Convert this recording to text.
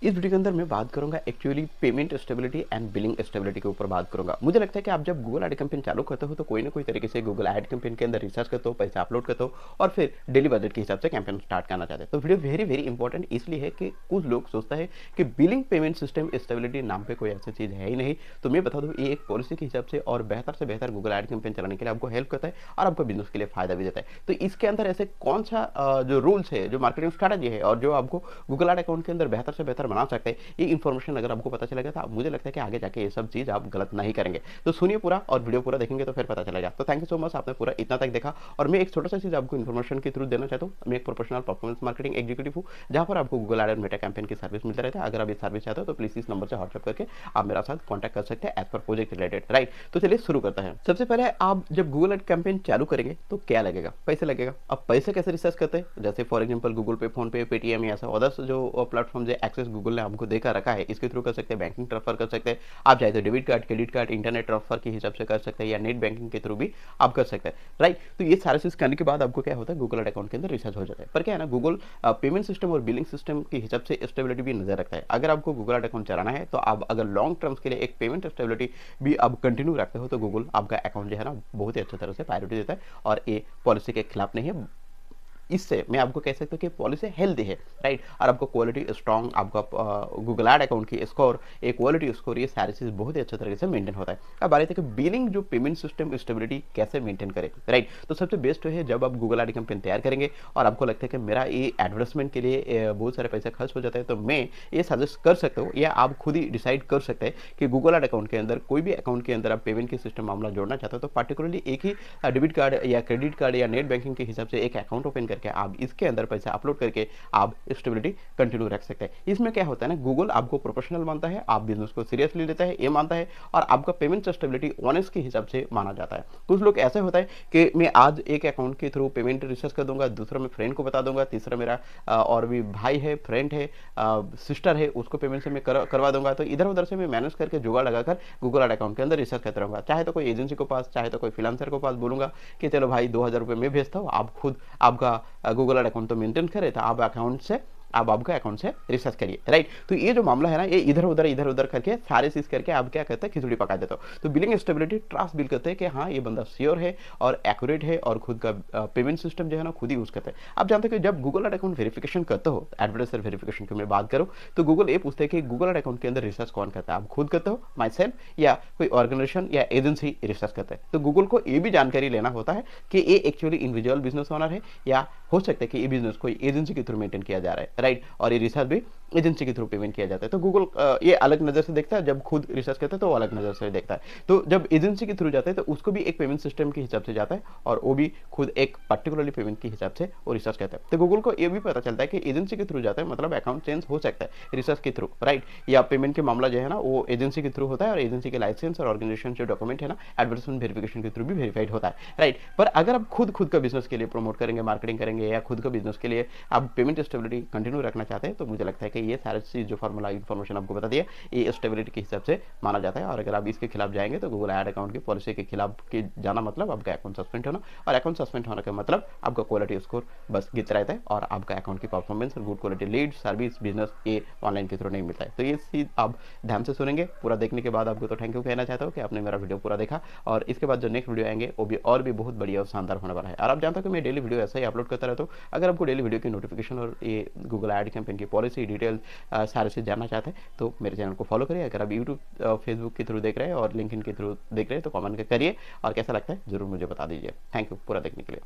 इस वीडियो के अंदर मैं बात करूंगा actually payment stability and billing stability के ऊपर बात करूंगा। मुझे लगता है कि आप जब गूगल ऐड कैंपेन चालू करते हो तो कोई ना कोई तरीके से गूगल ऐड कैंपेन के अंदर रिसर्च करते हो, पैसा अपलोड करते हो और फिर डेली बजट के हिसाब से कैंपेन स्टार्ट करना चाहते हैं। तो वीडियो वेरी वेरी इंपॉर्टेंट इसलिए है कि कुछ लोग सोचता है कि बिलिंग पेमेंट सिस्टम स्टेबिलिटी नाम पे कोई ऐसी चीज़ है ही नहीं। तो मैं बता दूँ, ये एक पॉलिसी के हिसाब से और बेहतर से बेहतर गूगल ऐड कैंपेन चलाने के लिए आपको हेल्प करता है और आपको बिजनेस के लिए फायदा भी देता है। तो इसके अंदर ऐसे कौन सा जो रूल्स है, जो मार्केटिंग स्ट्रैटेजी है और जो आपको गूगल ऐड अकाउंट के अंदर बेहतर से बेहतर बना सकते हैं, ये इन्फॉर्मेशन अगर आपको पता चलेगा तो मुझे लगता है कि आगे जाके ये सब चीज़ आप गलत नहीं करेंगे। तो सुनिए पूरा और वीडियो पूरा देखेंगे तो फिर पता चलेगा। तो थैंक यू सो मच, आपने पूरा इतना तक देखा। और मैं एक छोटा सा चीज़ आपको इन्फॉर्मेशन के थ्रू देना चाहता हूँ। मैं एक प्रोफेशनल परफॉर्मेंस मार्केटिंग एग्जीक्यूटिव हूँ, जहाँ पर आपको गूगल ऐड और मेटा कैंपेन की सर्विस मिलता रहता है। अगर आप ये सर्विस चाहते हो तो प्लीज इस नंबर से व्हाट्सएप करके आप मेरा साथ कॉन्टैक्ट कर सकते हैं as per project related, right. तो चलिए शुरू करते हैं। सबसे पहले आप जब गूगल ऐड कैंपेन चालू करेंगे तो क्या लगेगा? पैसे लगेगा। अब पैसे कैसे रिसर्च करते हैं? जैसे फॉर एग्जाम्पल गूगल पे, फोन पे, पेटीएम या ऐसा अदर्स जो प्लेटफॉर्म जो एक्सेस गूगल ने आपको देखा रखा है, इसके थ्रू कर सकते हैं, बैंकिंग ट्रांसफर कर सकते हैं। आप चाहे तो debit card, credit card, internet transfer के हिसाब से कर सकते हैं या नेट बैंकिंग के थ्रू भी आप कर सकते हैं, राइट। तो ये सारे चीज करने के बाद आपको क्या होता है, गूगल अकाउंट के अंदर रिसर्च हो जाता है। पर क्या है ना, गूगल पेमेंट सिस्टम और बिलिंग सिस्टम के हिसाब से स्टेबिलिटी भी नजर रखता है। अगर आपको गूगल अकाउंट चलाना है तो आप अगर लॉन्ग टर्म्स के लिए एक पेमेंट स्टेबिलिटी भी आप कंटिन्यू रखते हो तो गूगल आपका अकाउंट जो है ना बहुत ही अच्छी तरह से प्रायोरिटी देता है और ये पॉलिसी के खिलाफ नहीं है। इससे मैं आपको कह सकता हूँ कि पॉलिसी हेल्दी है, राइट। और आपको क्वालिटी स्ट्रॉन्ग, आपका गूगल ऐड अकाउंट की स्कोर, एक क्वालिटी स्कोर, ये सारी चीज़ बहुत ही अच्छे तरीके से मेंटेन होता है। अब आ रही थी कि बिलिंग जो पेमेंट सिस्टम स्टेबिलिटी कैसे मेंटेन करें, राइट। तो सबसे बेस्ट है जब आप गूगल ऐड कैंपेन तैयार करेंगे और आपको लगता है कि मेरा ये एडवर्टाइजमेंट के लिए बहुत सारे पैसे खर्च हो जाते हैं, तो मैं ये सजेस्ट कर सकता हूँ या आप खुद ही डिसाइड कर सकते हैं कि गूगल ऐड अकाउंट के अंदर कोई भी अकाउंट के अंदर आप पेमेंट के सिस्टम मामला जोड़ना चाहते हो तो पर्टिकुलरली एक ही डेबिट कार्ड या क्रेडिट कार्ड या नेट बैंकिंग के हिसाब से एक अकाउंट ओपन करके आप इसके अंदर पैसा अपलोड करके आप स्टेबिलिटी कंटिन्यू रख सकते हैं। इसमें क्या होता है ना, गूगल आपको प्रोफेशनल मानता है, आप बिजनेस को सीरियसली लेता है ये मानता है और आपका पेमेंट स्टेबिलिटी ऑनेस्ट के हिसाब से माना जाता है। कुछ लोग ऐसे होता है कि मैं आज एक अकाउंट के थ्रू पेमेंट रिसर्च कर दूंगा, दूसरा मैं फ्रेंड को बता दूंगा, तीसरा मेरा और भी भाई है, फ्रेंड है, सिस्टर है, उसको पेमेंट से मैं करवा दूंगा। तो इधर उधर से मैं मैनेज करके जुगाड़ लगाकर गूगल ऐड अकाउंट के अंदर रिसर्च करता रहूंगा। चाहे तो कोई एजेंसी को पास, चाहे तो कोई फ्रीलांसर को पास बोलूंगा कि चलो भाई 2000 रुपये मैं भेजता हूँ, आप खुद आपका गूगल ऐड अकाउंट तो मेंटेन करे, तो आप अकाउंट से आप आपका अकाउंट से रिसर्च करिए, राइट। तो ये जो मामला है ना, ये इधर उधर करके सारे चीज करके आप क्या करते हैं, खिचड़ी पका देते हो। तो बिलिंग स्टेबिलिटी ट्रस्ट बिल करते हैं कि हाँ ये बंदा श्योर है और एक्यूरेट है और खुद का पेमेंट सिस्टम जो है ना खुद ही यूज करते हैं। आप जानते हैं कि जब गूगल ऐड अकाउंट वेरिफिकेशन करते हो, एडवर्टाइजर वेरिफिकेशन की मैं बात करूँ, तो गूगल ये पूछते हैं कि गूगल ऐड अकाउंट के अंदर रिसर्च कौन करता है, आप खुद करते हो, माई सेल्फ, या कोई ऑर्गेनाइजेशन या एजेंसी रिसर्च करते हैं। तो गूगल को ये भी जानकारी लेना होता है कि ये एक्चुअली इंडिविजुअल बिजनेस ओनर है या हो सकता है कि ये बिजनेस कोई एजेंसी के थ्रू मेंटेन किया जा रहा है, राइट। और ये रिसर्च भी एजेंसी के थ्रू पेमेंट किया जाता है। तो गूगल ये अलग नजर से देखता है, जब खुद रिसर्च करता है तो अलग नजर से देखता है। तो जब एजेंसी के थ्रू जाता है तो उसको भी एक पेमेंट सिस्टम के हिसाब से जाता है और वो भी खुद एक पर्टिकुलरली पेमेंट के हिसाब से वो रिसर्च करता है। तो गूगल को ये भी पता चलता है कि एजेंसी के थ्रू जाता है मतलब अकाउंट चेंज हो सकता है रिसर्च के थ्रू, राइट। या पेमेंट के मामला जो है ना वो एजेंसी के थ्रू होता है और एजेंसी के लाइसेंस और ऑर्गेनाइजेशन जो डॉक्यूमेंट है ना एडवर्टाइजमेंट वेरिफिकेशन के थ्रू भी वेरीफाइड होता है, राइट। पर अगर आप खुद का बिजनेस के लिए प्रमोट करेंगे, मार्केटिंग करेंगे या खुद का बिजनेस के लिए आप पेमेंट स्टेबिलिटी कंटिन्यू रखना चाहते हैं तो मुझे लगता है कि ये सारी चीज जो फॉर्मूला इन्फॉर्मेशन आपको बता दिया ये स्टेबिलिटी के हिसाब से माना जाता है। और अगर आप इसके खिलाफ जाएंगे तो गूगल ऐड अकाउंट की पॉलिसी के खिलाफ के जाना मतलब आपका अकाउंट सस्पेंड होना, और अकाउंट सस्पेंड होने का मतलब आपका क्वालिटी स्कोर बस गिरता रहता है और आपका अकाउंट की परफॉर्मेंस और good quality lead service business ये ऑनलाइन के थ्रू नहीं मिलता है। तो ये चीज आप ध्यान से सुनेंगे। पूरा देखने के बाद आपको तो थैंक यू कहना चाहता हूँ कि आपने मेरा वीडियो पूरा देखा और इसके बाद जो नेक्स्ट वीडियो आएंगे वो भी और भी बहुत बढ़िया और शानदार होने वाला है। और आप जानते हो कि मैं डेली वीडियो ऐसा ही अपलोड करता रहता हूँ। अगर आपको डेली वीडियो की नोटिफिकेशन और ये गूगल ऐड कैंपेन की पॉलिसी डिटेल सारे चीज जानना चाहते हैं तो मेरे चैनल को फॉलो करिए। अगर आप यूट्यूब फेसबुक के थ्रू देख रहे हैं और लिंक्डइन के थ्रू देख रहे हैं तो कमेंट करिए और कैसा लगता है जरूर मुझे बता दीजिए। थैंक यू पूरा देखने के लिए।